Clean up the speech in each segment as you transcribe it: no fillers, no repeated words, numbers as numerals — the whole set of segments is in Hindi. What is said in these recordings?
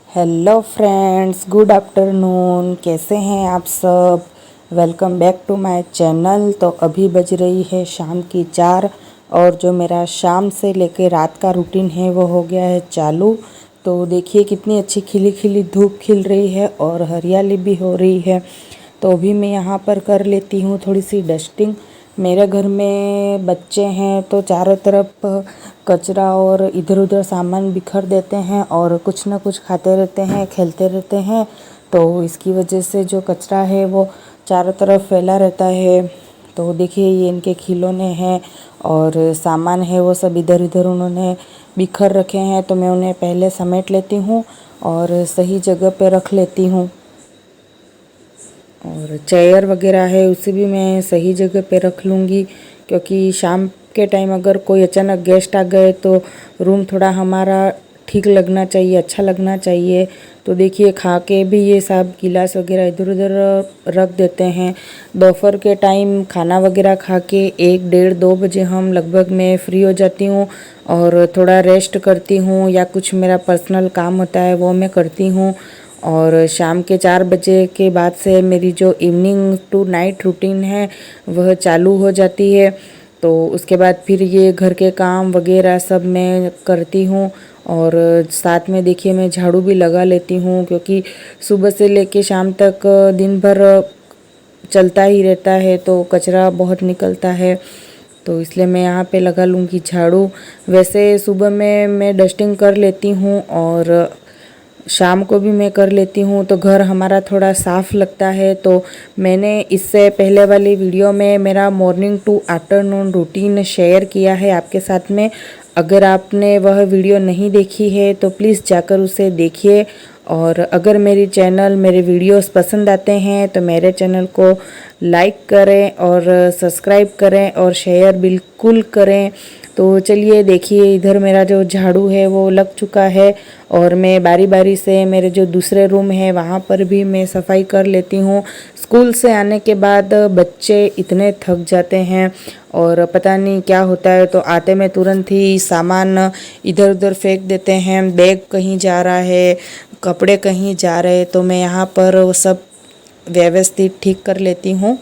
Hello friends, good afternoon. कैसे हैं आप सब? Welcome back to my channel. तो अभी बज रही है शाम की 4 और जो मेरा शाम से लेके रात का रूटीन है वो हो गया है चालू। तो देखिए कितनी अच्छी खिली खिली धूप खिल रही है और हरियाली भी हो रही है। तो अभी मैं यहाँ पर कर लेती हूँ थोड़ी सी डस्टिंग। मेरे घर में बच्चे हैं तो चारों तरफ कचरा और इधर उधर सामान बिखर देते हैं और कुछ ना कुछ खाते रहते हैं, खेलते रहते हैं। तो इसकी वजह से जो कचरा है वो चारों तरफ फैला रहता है। तो देखिए ये इनके खिलौने हैं और सामान है वो सब इधर उधर उन्होंने बिखर रखे हैं। तो मैं उन्हें पहले समेट लेती हूँ और सही जगह पे रख लेती हूँ। और चेयर वगैरह है उसे भी मैं सही जगह पे रख लूँगी, क्योंकि शाम के टाइम अगर कोई अचानक गेस्ट आ गए तो रूम थोड़ा हमारा ठीक लगना चाहिए, अच्छा लगना चाहिए। तो देखिए खा के भी ये सब गिलास वगैरह इधर उधर रख देते हैं। दोपहर के टाइम खाना वगैरह खा के 1 डेढ़ 2 बजे हम लगभग मैं फ्री हो जाती हूँ और थोड़ा रेस्ट करती हूँ या कुछ मेरा पर्सनल काम होता है वो मैं करती हूँ। और शाम के 4 बजे के बाद से मेरी जो इवनिंग टू नाइट रूटीन है वह चालू हो जाती है। तो उसके बाद फिर ये घर के काम वगैरह सब मैं करती हूँ और साथ में देखिए मैं झाड़ू भी लगा लेती हूँ, क्योंकि सुबह से लेके शाम तक दिन भर चलता ही रहता है तो कचरा बहुत निकलता है। तो इसलिए मैं यहाँ पे लगा लूँगी झाड़ू। वैसे सुबह में मैं डस्टिंग कर लेती हूँ और शाम को भी मैं कर लेती हूँ, तो घर हमारा थोड़ा साफ़ लगता है। तो मैंने इससे पहले वाली वीडियो में मेरा morning to afternoon routine share किया है आपके साथ में। अगर आपने वह वीडियो नहीं देखी है तो प्लीज़ जाकर उसे देखिए। और अगर मेरे वीडियोस पसंद आते हैं तो मेरे चैनल को लाइक करें और सब्सक्राइब करें और शेयर बिल्कुल करें। तो चलिए देखिए इधर मेरा जो झाड़ू है वो लग चुका है और मैं बारी बारी से मेरे जो दूसरे रूम है वहाँ पर भी मैं सफाई कर लेती हूँ। स्कूल से आने के बाद बच्चे इतने थक जाते हैं और पता नहीं क्या होता है, तो आते में तुरंत ही सामान इधर उधर फेंक देते हैं। बैग कहीं जा रहा है, कपड़े कहीं जा रहे, तो मैं यहाँ पर वो सब व्यवस्थित ठीक कर लेती हूँ।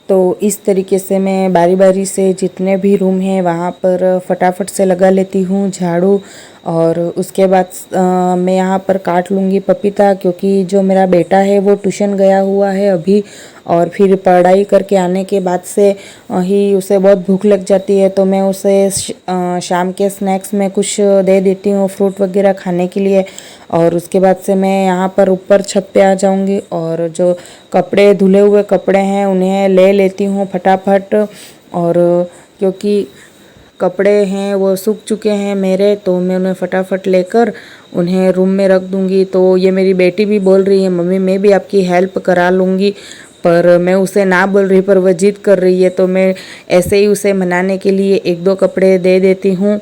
तो इस तरीके से मैं बारी बारी से जितने भी रूम हैं वहाँ पर फटाफट से लगा लेती हूँ झाड़ू। और उसके बाद मैं यहाँ पर काट लूँगी पपीता, क्योंकि जो मेरा बेटा है वो ट्यूशन गया हुआ है अभी और फिर पढ़ाई करके आने के बाद से ही उसे बहुत भूख लग जाती है। तो मैं उसे शाम के स्नैक्स में कुछ दे देती हूँ, फ्रूट वगैरह खाने के लिए। और उसके बाद से मैं यहाँ पर ऊपर छत पे आ जाऊँगी और जो कपड़े धुले हुए कपड़े हैं उन्हें ले लेती हूँ फटाफट। और क्योंकि कपड़े हैं वो सूख चुके हैं मेरे, तो मैं उन्हें फटाफट लेकर उन्हें रूम में रख दूँगी। तो ये मेरी बेटी भी बोल रही है मम्मी मैं भी आपकी हेल्प करा लूँगी, पर मैं उसे ना बोल रही पर वह जिद कर रही है, तो मैं ऐसे ही उसे मनाने के लिए 1 2 कपड़े दे देती हूँ।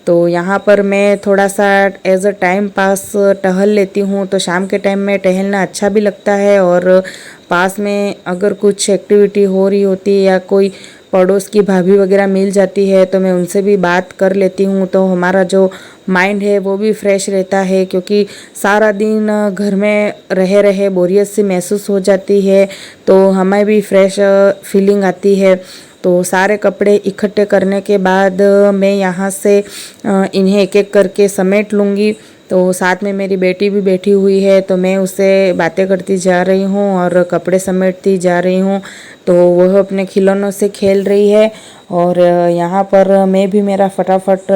तो यहाँ पर मैं थोड़ा सा एज अ टाइम पास टहल लेती हूँ। तो शाम के टाइम में टहलना अच्छा भी लगता है और पास में अगर कुछ एक्टिविटी हो रही होती है या कोई पड़ोस की भाभी वगैरह मिल जाती है तो मैं उनसे भी बात कर लेती हूँ। तो हमारा जो माइंड है वो भी फ्रेश रहता है, क्योंकि सारा दिन घर में रहे रहे बोरियत सी महसूस हो जाती है, तो हमें भी फ्रेश फीलिंग आती है। तो सारे कपड़े इकट्ठे करने के बाद मैं यहाँ से इन्हें एक एक करके समेट लूँगी। तो साथ में मेरी बेटी भी बैठी हुई है, तो मैं उससे बातें करती जा रही हूँ और कपड़े समेटती जा रही हूँ। तो वह अपने खिलौनों से खेल रही है और यहाँ पर मैं भी मेरा फटाफट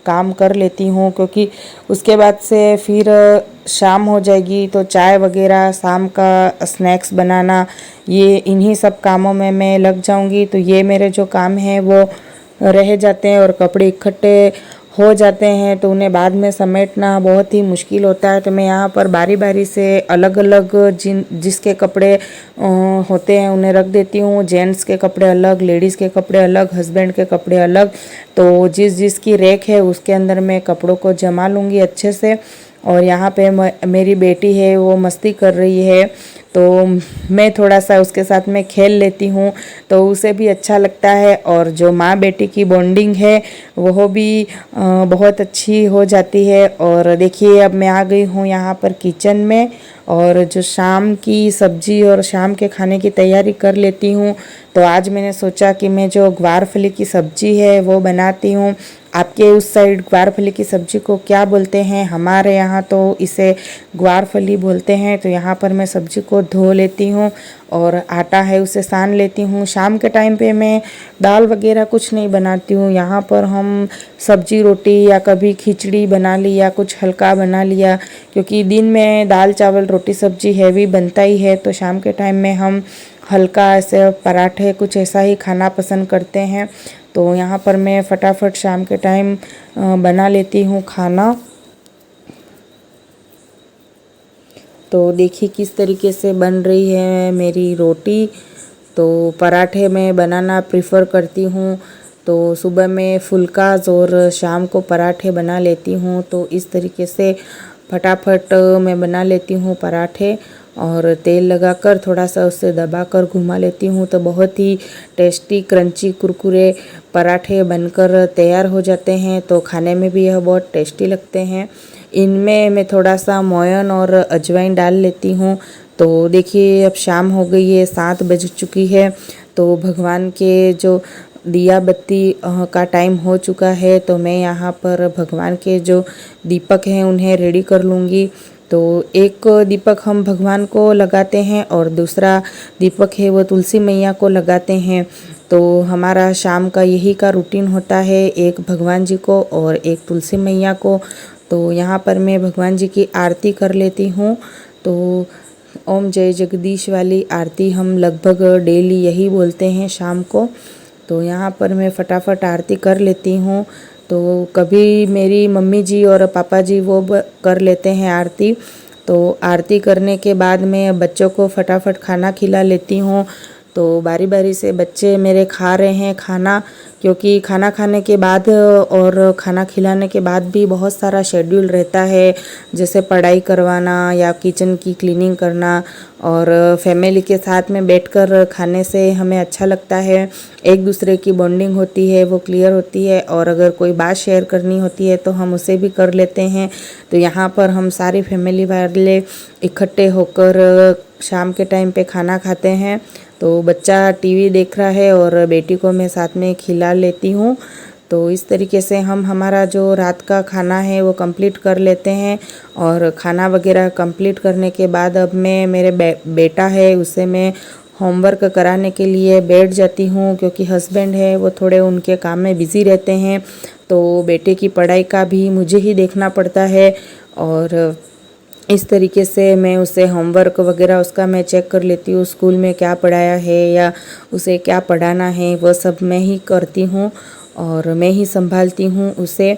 काम कर लेती हूँ, क्योंकि उसके बाद से फिर शाम हो जाएगी तो चाय वगैरह शाम का स्नैक्स बनाना ये इन्हीं सब कामों में मैं लग जाऊँगी। तो ये मेरे जो काम हैं वो रह जाते हैं और कपड़े इकट्ठे हो जाते हैं तो उन्हें बाद में समेटना बहुत ही मुश्किल होता है। तो मैं यहाँ पर बारी बारी से अलग अलग जिसके कपड़े होते हैं उन्हें रख देती हूँ। जेंट्स के कपड़े अलग, लेडीज़ के कपड़े अलग, हस्बैंड के कपड़े अलग। तो जिसकी रैक है उसके अंदर मैं कपड़ों को जमा लूँगी अच्छे से। और यहाँ पे मेरी बेटी है वो मस्ती कर रही है, तो मैं थोड़ा सा उसके साथ में खेल लेती हूँ, तो उसे भी अच्छा लगता है। और जो माँ बेटी की बॉन्डिंग है वह भी बहुत अच्छी हो जाती है। और देखिए अब मैं आ गई हूँ यहाँ पर किचन में, और जो शाम की सब्जी और शाम के खाने की तैयारी कर लेती हूँ। तो आज मैंने सोचा कि मैं जो ग्वारफली की सब्जी है वो बनाती हूँ। आपके उस साइड ग्वारफली की सब्जी को क्या बोलते हैं? हमारे यहाँ तो इसे ग्वारफली बोलते हैं। तो यहाँ पर मैं सब्जी को धो लेती हूँ और आटा है उसे सान लेती हूँ। शाम के टाइम पे मैं दाल वगैरह कुछ नहीं बनाती हूँ। यहाँ पर हम सब्जी रोटी या कभी खिचड़ी बना ली या कुछ हल्का बना लिया, क्योंकि दिन में दाल चावल रोटी सब्जी हैवी बनता ही है। तो शाम के टाइम में हम हल्का ऐसे पराठे कुछ ऐसा ही खाना पसंद करते हैं। तो यहाँ पर मैं फटाफट शाम के टाइम बना लेती हूँ खाना। तो देखिए किस तरीके से बन रही है मेरी रोटी। तो पराठे मैं बनाना प्रिफ़र करती हूँ। तो सुबह में फुल्कास और शाम को पराठे बना लेती हूँ। तो इस तरीके से फटाफट मैं बना लेती हूँ पराठे, और तेल लगाकर थोड़ा सा उससे दबाकर घुमा लेती हूँ। तो बहुत ही टेस्टी क्रंची कुरकुरे पराठे बनकर तैयार हो जाते हैं। तो खाने में भी यह बहुत टेस्टी लगते हैं। इनमें मैं थोड़ा सा मोयन और अजवाइन डाल लेती हूँ। तो देखिए अब शाम हो गई है, 7 बज चुकी है। तो भगवान के जो दिया बत्ती का टाइम हो चुका है। तो मैं यहाँ पर भगवान के जो दीपक हैं उन्हें रेडी कर लूँगी। तो एक दीपक हम भगवान को लगाते हैं और दूसरा दीपक है वो तुलसी मैया को लगाते हैं। तो हमारा शाम का यही का रूटीन होता है, एक भगवान जी को और एक तुलसी मैया को। तो यहाँ पर मैं भगवान जी की आरती कर लेती हूँ। तो ओम जय जगदीश वाली आरती हम लगभग डेली यही बोलते हैं शाम को। तो यहाँ पर मैं फटाफट आरती कर लेती हूँ। तो कभी मेरी मम्मी जी और पापा जी वो कर लेते हैं आरती। तो आरती करने के बाद मैं बच्चों को फटाफट खाना खिला लेती हूँ। तो बारी बारी से बच्चे मेरे खा रहे हैं खाना, क्योंकि खाना खाने के बाद और खाना खिलाने के बाद भी बहुत सारा शेड्यूल रहता है, जैसे पढ़ाई करवाना या किचन की क्लीनिंग करना। और फैमिली के साथ में बैठकर खाने से हमें अच्छा लगता है, एक दूसरे की बॉन्डिंग होती है वो क्लियर होती है, और अगर कोई बात शेयर करनी होती है तो हम उसे भी कर लेते हैं। तो यहाँ पर हम सारी फैमिली वाले इकट्ठे होकर शाम के टाइम पे खाना खाते हैं। तो बच्चा टीवी देख रहा है और बेटी को मैं साथ में खिला लेती हूँ। तो इस तरीके से हम हमारा जो रात का खाना है वो कंप्लीट कर लेते हैं। और खाना वगैरह कंप्लीट करने के बाद अब मैं मेरे बेटा है उसे मैं होमवर्क कराने के लिए बैठ जाती हूँ, क्योंकि हस्बैंड है वो थोड़े उनके काम में बिज़ी रहते हैं। तो बेटे की पढ़ाई का भी मुझे ही देखना पड़ता है, और इस तरीके से मैं उसे होमवर्क वगैरह उसका मैं चेक कर लेती हूँ, स्कूल में क्या पढ़ाया है या उसे क्या पढ़ाना है वो सब मैं ही करती हूँ और मैं ही संभालती हूँ उसे।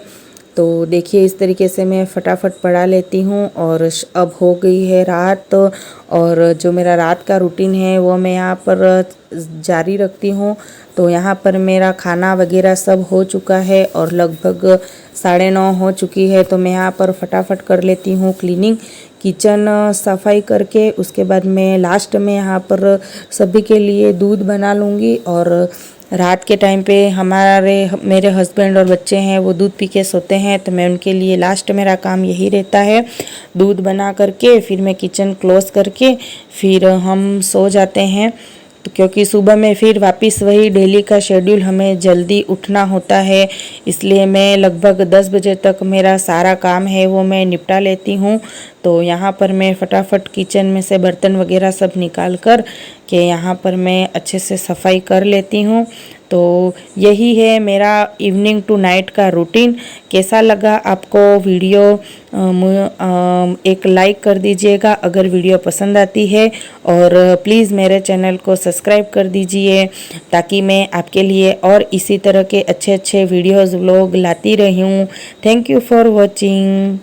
तो देखिए इस तरीके से मैं फटाफट पढ़ा लेती हूँ। और अब हो गई है रात, और जो मेरा रात का रूटीन है वो मैं यहाँ पर जारी रखती हूँ। तो यहाँ पर मेरा खाना वगैरह सब हो चुका है और लगभग 9:30 हो चुकी है। तो मैं यहाँ पर फटाफट कर लेती हूँ क्लीनिंग, किचन सफाई करके उसके बाद मैं लास्ट में यहाँ पर सभी के लिए दूध बना लूँगी। और रात के टाइम पे मेरे हस्बैंड और बच्चे हैं वो दूध पी के सोते हैं, तो मैं उनके लिए लास्ट मेरा काम यही रहता है, दूध बना करके फिर मैं किचन क्लोज करके फिर हम सो जाते हैं। तो क्योंकि सुबह में फिर वापस वही डेली का शेड्यूल हमें जल्दी उठना होता है, इसलिए मैं लगभग 10 बजे तक मेरा सारा काम है वो मैं निपटा लेती हूँ। तो यहाँ पर मैं फटाफट किचन में से बर्तन वगैरह सब निकाल कर के यहाँ पर मैं अच्छे से सफाई कर लेती हूँ। तो यही है मेरा इवनिंग टू नाइट का रूटीन। कैसा लगा आपको वीडियो? एक लाइक कर दीजिएगा अगर वीडियो पसंद आती है, और प्लीज़ मेरे चैनल को सब्सक्राइब कर दीजिए ताकि मैं आपके लिए और इसी तरह के अच्छे अच्छे वीडियोज़ व्लॉग लाती रही हूँ। Thank you for watching.